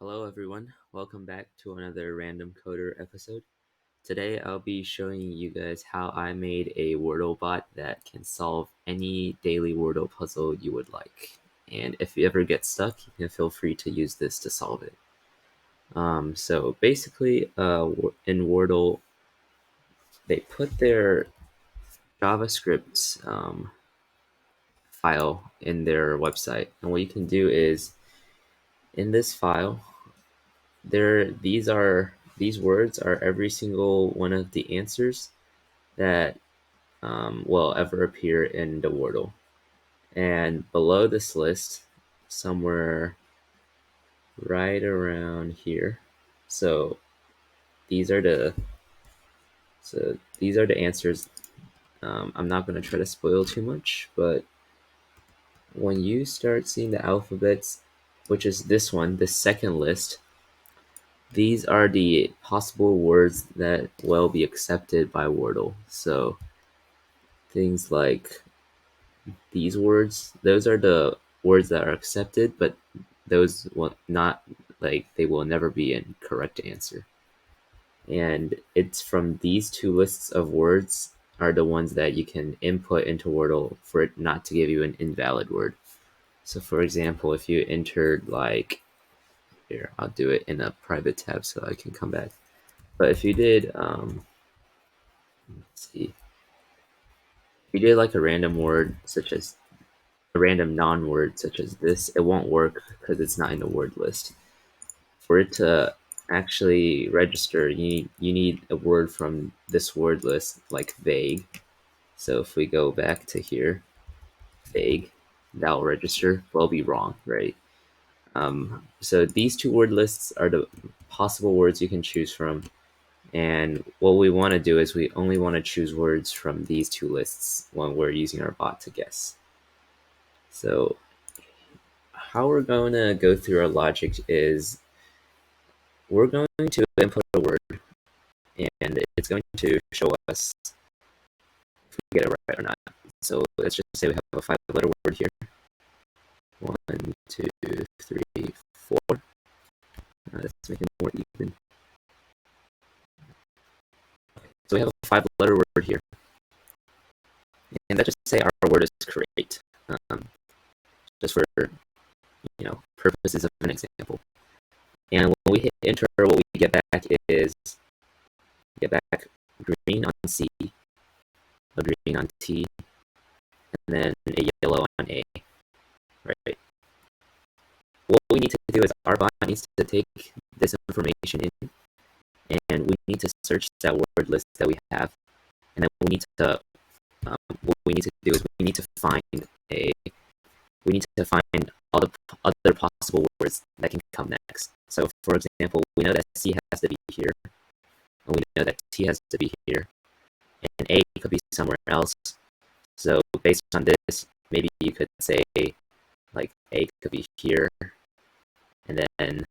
Hello everyone, welcome back to another Random Coder episode. Today I'll be showing you guys how I made a Wordle bot that can solve any daily Wordle puzzle you would like. And if you ever get stuck, you can feel free to use this to solve it. So basically, in Wordle, they put their JavaScript file in their website. And what you can do is, in this file, these words are every single one of the answers that will ever appear in the Wordle. And below this list, somewhere right around here, so these are the answers. I'm not going to try to spoil too much, but when you start seeing the alphabets, which is this one, the second list, these are the possible words that will be accepted by Wordle. So things like these words, those are the words that are accepted, but those will not, like, they will never be a correct answer. And it's from these two lists of words are the ones that you can input into Wordle for it not to give you an invalid word. So for example, if you entered, like, here, I'll do it in a private tab so I can come back. But if you did, let's see, if you did like a random word, such as a random non-word such as this, it won't work because it's not in the word list. For it to actually register, you need a word from this word list, like vague. So if we go back to here, vague, that'll register. Will be wrong, right? So these two word lists are the possible words you can choose from. And what we want to do is we only want to choose words from these two lists when we're using our bot to guess. So how we're going to go through our logic is we're going to input a word, and it's going to show us if we get it right or not. So let's just say we have a 5-letter word here. 1, 2, 3, 4. Let's make it more even. So we have a 5-letter word here. And let's just say our word is create. Just for purposes of an example. And when we hit enter, what we get back is green on C, a green on T, and then a yellow on A, right? What we need to do is our bot needs to take this information in, and we need to search that word list that we have, and then we need to what we need to do is we need to find all the other possible words that can come next. So for example, we know that C has to be here, and we know that T has to be here, and A could be somewhere else. So based on this, maybe you could say, like, A could be here, and then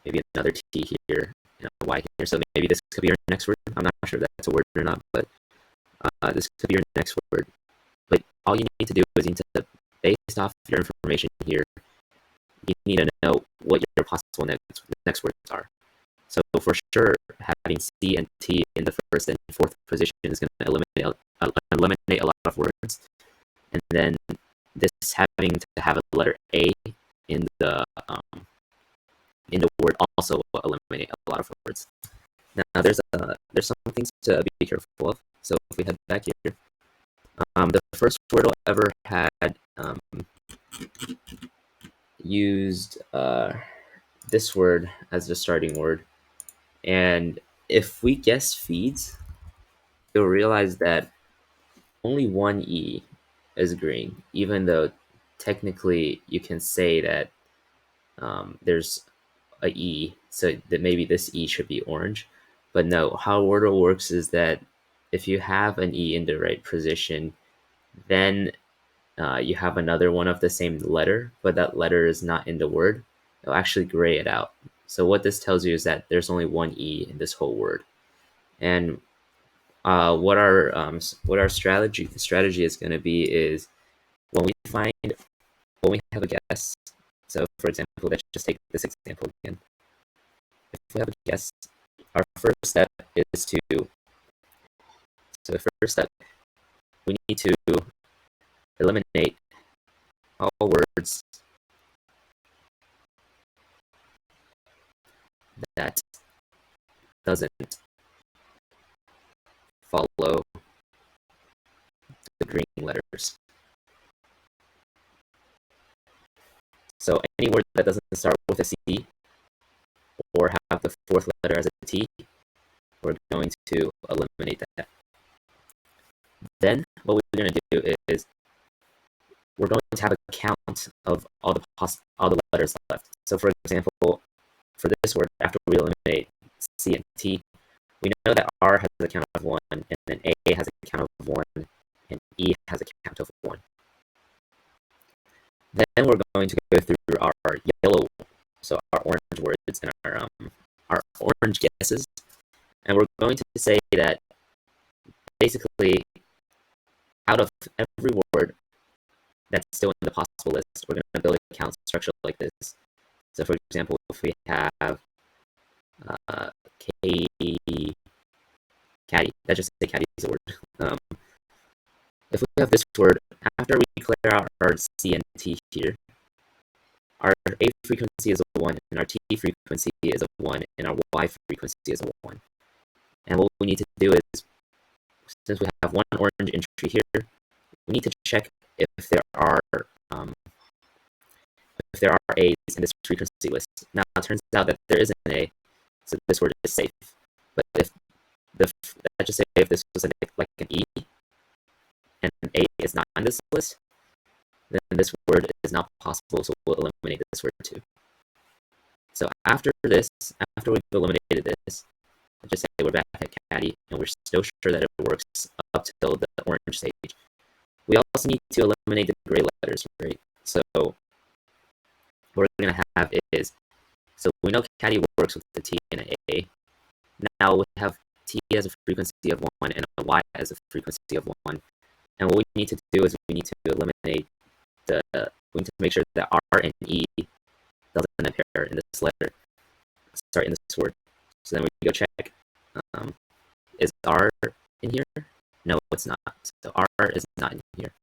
maybe another T here, and a Y here. So maybe this could be your next word. I'm not sure if that's a word or not, but this could be your next word. But all you need to do is you need to, based off your information here, you need to know what your possible next words are. So for sure, having C and T in the first and fourth position is going to eliminate a lot of words. And then this having to have a letter A in the word also will eliminate a lot of words. Now there's some things to be careful of. So if we head back here, the first Wordle ever had used this word as the starting word, and if we guess feeds, you'll realize that only one E is green, even though technically you can say that there's a E, so that maybe this E should be orange. But no, how Wordle works is that if you have an E in the right position, then you have another one of the same letter, but that letter is not in the word, it'll actually gray it out. So what this tells you is that there's only one E in this whole word. And what our strategy is going to be is when we have a guess, So for example, let's just take this example again. If we have a guess, our first step is to, so the first step, we need to eliminate all words that doesn't follow the green letters. So any word that doesn't start with a C or have the fourth letter as a T, we're going to eliminate that. Then what we're going to do is we're going to have a count of all the letters left. So for example, for this word, after we eliminate C and T, we know that R has a count of 1, and then A has a count of 1, and E has a count of 1. Then we're going to go through our yellow, so our orange words and our orange guesses, and we're going to say that basically out of every word that's still in the possible list, we're going to build a count structure like this. So for example, if we have caddy, that just say caddy is a word. If we have this word, after we clear out our C and T here, our A frequency is a 1, and our T frequency is a 1, and our Y frequency is a 1. And what we need to do is, since we have one orange entry here, we need to check if there are A's in this frequency list. Now it turns out that there is an A, so this word is safe. But if let's just say if this was like an E, and an A is not on this list, then this word is not possible, so we'll eliminate this word too. So after this, after we've eliminated this, let's just say we're back at caddy, and we're still sure that it works up till the orange stage. We also need to eliminate the gray letters, right? So what we're going to have is, so we know caddy works with the T and an A. Now we have T as a frequency of 1 and a Y as a frequency of 1. And what we need to do is we need to eliminate we need to make sure that R and E doesn't appear in this letter, in this word. So then we go check, is R in here? No, it's not. So R is not in here.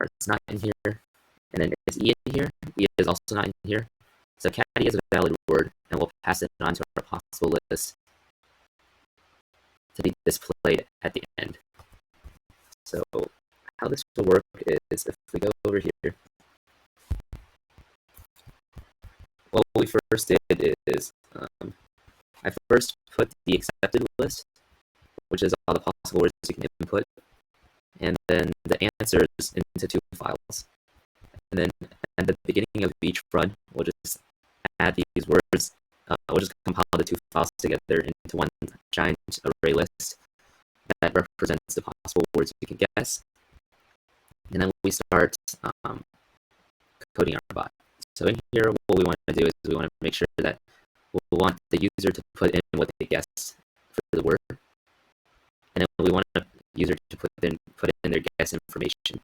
R is not in here. And then is E in here? E is also not in here. So caddy is a valid word, and we'll pass it on to our possible list to be displayed at the end. So how this will work is if we go over here, what we first did is I first put the accepted list, which is all the possible words you can input, and then the answers into 2 files. And then at the beginning of each run, we'll just add these words. We'll just compile the 2 files together into one giant array list that represents the possible words you can guess. And then we start coding our bot. So in here, what we want to do is we want to make sure that we want the user to put in what they guess for the word, and then we want the user to put in their guess information.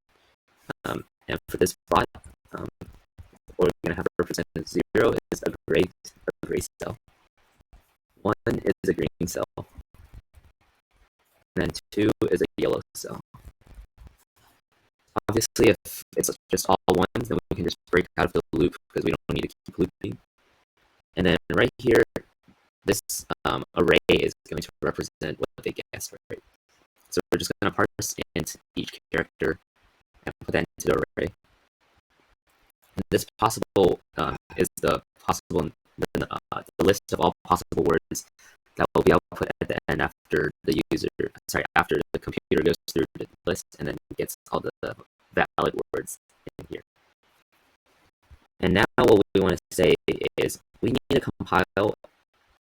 And for this bot, what we're going to have represented 0 is a gray cell, 1 is a green cell, and then 2 is a yellow cell. Obviously, if it's just all ones, then we can just break out of the loop because we don't need to keep looping. And then right here, this array is going to represent what they guessed, right? So we're just going to parse int each character and put that into the array. And this possible is the list of all possible words that will be output at the end after after the computer goes through the list and then gets all the valid words in here. And now what we want to say is we need to compile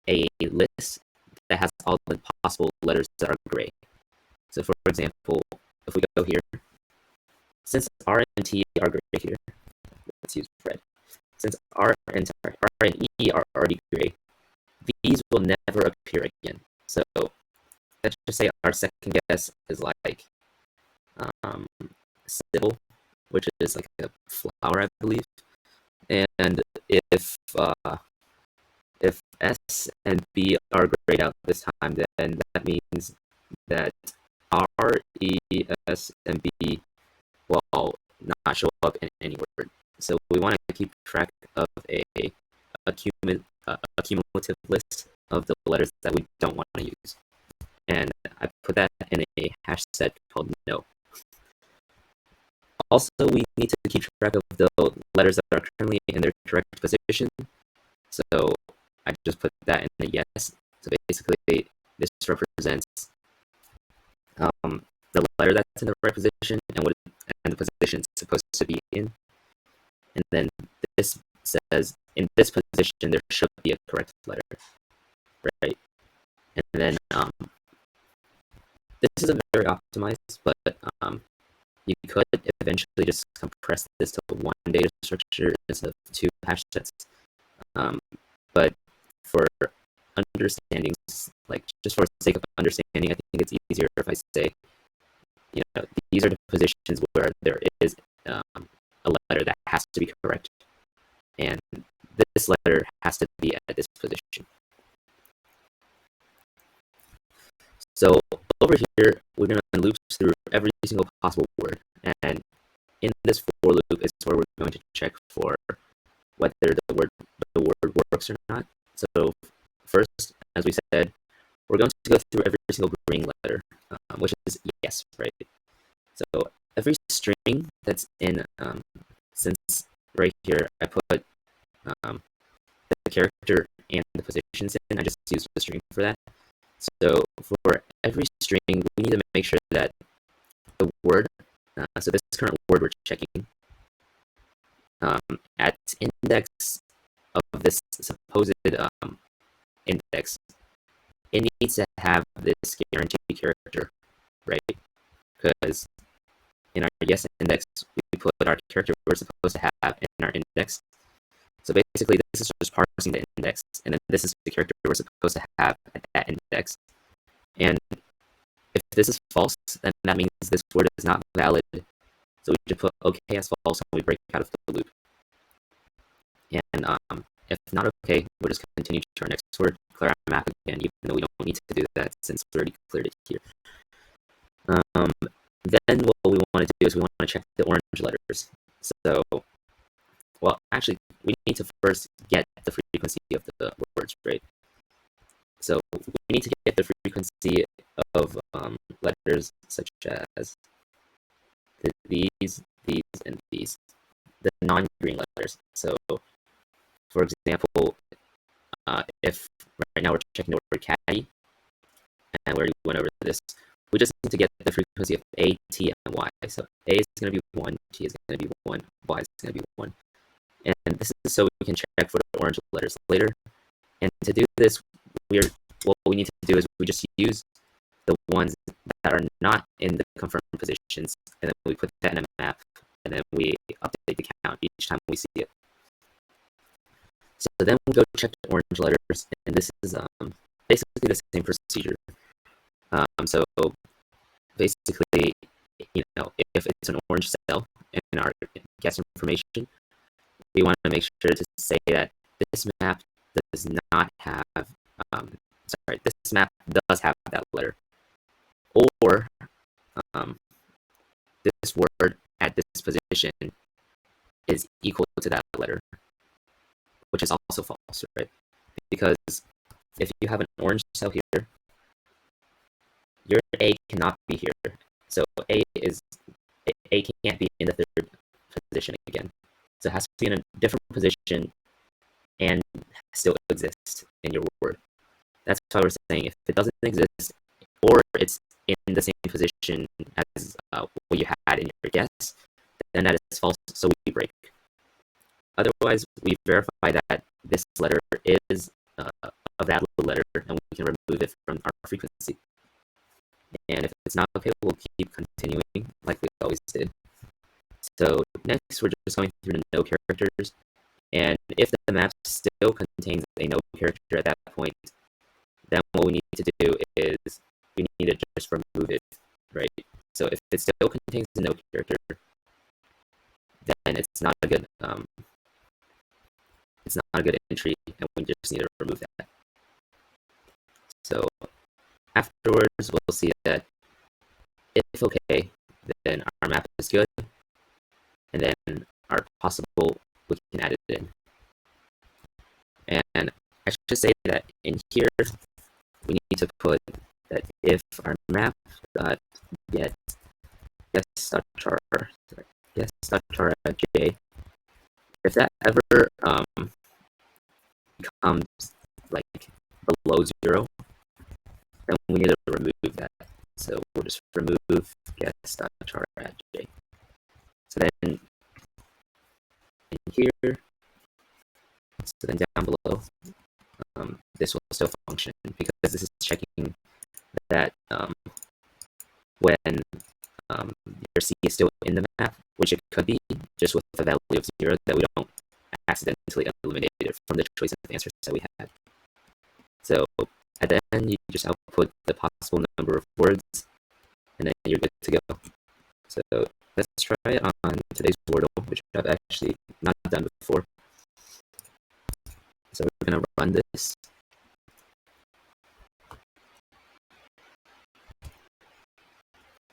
a list that has all the possible letters that are gray. So for example, if we go here, since R and T are gray here, let's use red. Since R and E are already gray, these will never appear again. So let's just say our second guess is like civil, which is like a flower, I believe. And if S and B are grayed out this time, then that means that R, E, S, and B will not show up in any word. So we want to keep track of a cumulative list of the letters that we don't want to use. And I put that in a hash set called no. Also, we need to keep track of the letters that are currently in their correct position. So I just put that in a yes. So basically, this represents the letter that's in the right position and the position it's supposed to be in. And then this says in this position there should be a correct letter, right? And then this isn't very optimized, but you could eventually just compress this to one data structure instead of two hash sets. But for understanding, like just for the sake of understanding, I think it's easier if I say, these are the positions where there is a letter that has to be correct, and this letter has to be at this position. So over here, we're going to loop through every single possible word, and in this for loop is where we're going to check for whether the word works or not. So first, as we said, we're going to go through every single green letter, which is yes, right? So every string that's in, since right here I put the character and the positions in, I just use the string for that. So for every string, we need to make sure that the word, so this current word we're checking, at index of this supposed index, it needs to have this guaranteed character, right? Because in our yes index, we put our character we're supposed to have in our index. So basically, this is just parsing the index, and then this is the character we're supposed to have at that index. And if this is false, then that means this word is not valid. So we just put OK as false, and we break out of the loop. And if not OK, we'll just continue to our next word, clear our map again, even though we don't need to do that since we already cleared it here. Then what we want to do is we want to check the orange letters. So, well, actually, we need to first get the frequency of the words, right? So we need to get the frequency of letters such as these, and these, the non-green letters. So, for example, if right now we're checking the word caddy, and we already went over this, we just need to get the frequency of A, T, and Y. So A is going to be 1, T is going to be 1, Y is going to be 1. And this is so we can check for the orange letters later. And to do this, what we need to do is we just use the ones that are not in the confirmed positions, and then we put that in a map, and then we update the count each time we see it. So then we go check the orange letters, and this is basically the same procedure. So basically, if it's an orange cell in our guess information, we want to make sure to say that this map does not have, this map does have that letter, or this word at this position is equal to that letter, which is also false, right? Because if you have an orange cell here, your A cannot be here. So A can't be in the third position again. So it has to be in a different position and still exist in your word. That's why we're saying if it doesn't exist, or it's in the same position as what you had in your guess, then that is false, so we break. Otherwise, we verify that this letter is a valid letter, and we can remove it from our frequency. And if it's not okay, we'll keep continuing like we always did. So next, we're just going through the no characters, and if the map still contains a no character at that point, then what we need to do is we need to just remove it, right? So if it still contains a no character, then it's not a good entry, and we just need to remove that. So afterwards, we'll see that if okay, then our map is good, and then our possible, we can add it in. And I should say that in here, we need to put that if our map dot get yes.char j, if that ever becomes like below 0, then we need to remove that. So we'll just remove guess.char at j. So then in here, so then down below, this will still function because this is checking that when your C is still in the map, which it could be just with a value of 0, that we don't accidentally eliminate it from the choice of answers that we had. So at the end, you just output the possible number of words, and then you're good to go. So let's try it on today's Wordle, which I've actually not done before. So we're going to run this.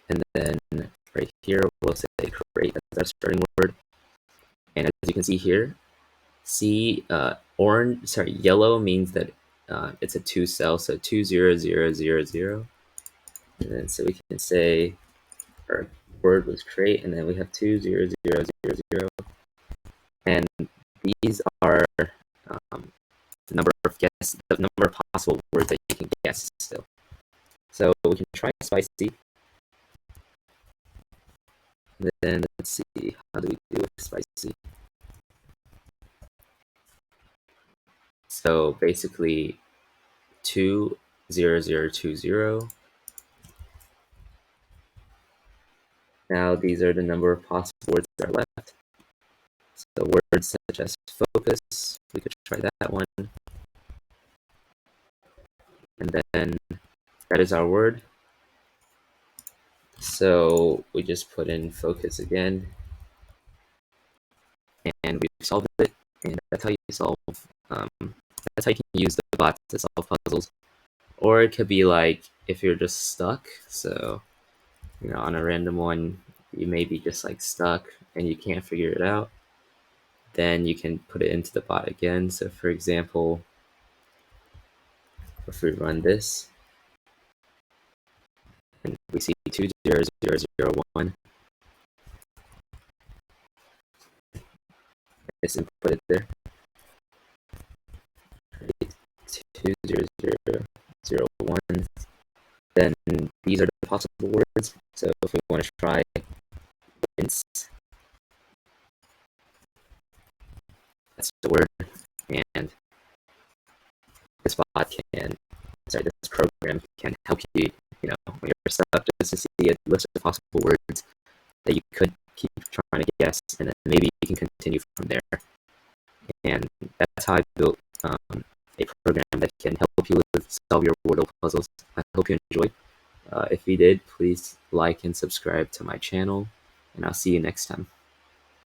And then right here, we'll say create as our starting word. And as you can see here, yellow means that it's a 2 cell, so 20000. And then so we can say our word was create, and then we have 20000. And these are the number of possible words that you can guess still. So we can try spicy. And then let's see, how do we do with spicy? So basically 20020. Now these are the number of possible words that are left. So words such as focus, we could try that one. And then that is our word. So we just put in focus again, and we've solved it. And that's how you solve. That's how you can use the bots to solve puzzles. Or it could be like if you're just stuck. So on a random one, you may be just like stuck and you can't figure it out. Then you can put it into the bot again. So for example, if we run this, and we see 20001, let's input it there. 20001. Then these are the possible words. So if we want to try rinse, that's the word. And this program can help you, when you're stuck, just to see a list of possible words that you could keep trying to guess, and then maybe you can continue from there. And that's how I built a program that can help you solve your Wordle puzzles. I hope you enjoyed. If you did, please like and subscribe to my channel, and I'll see you next time.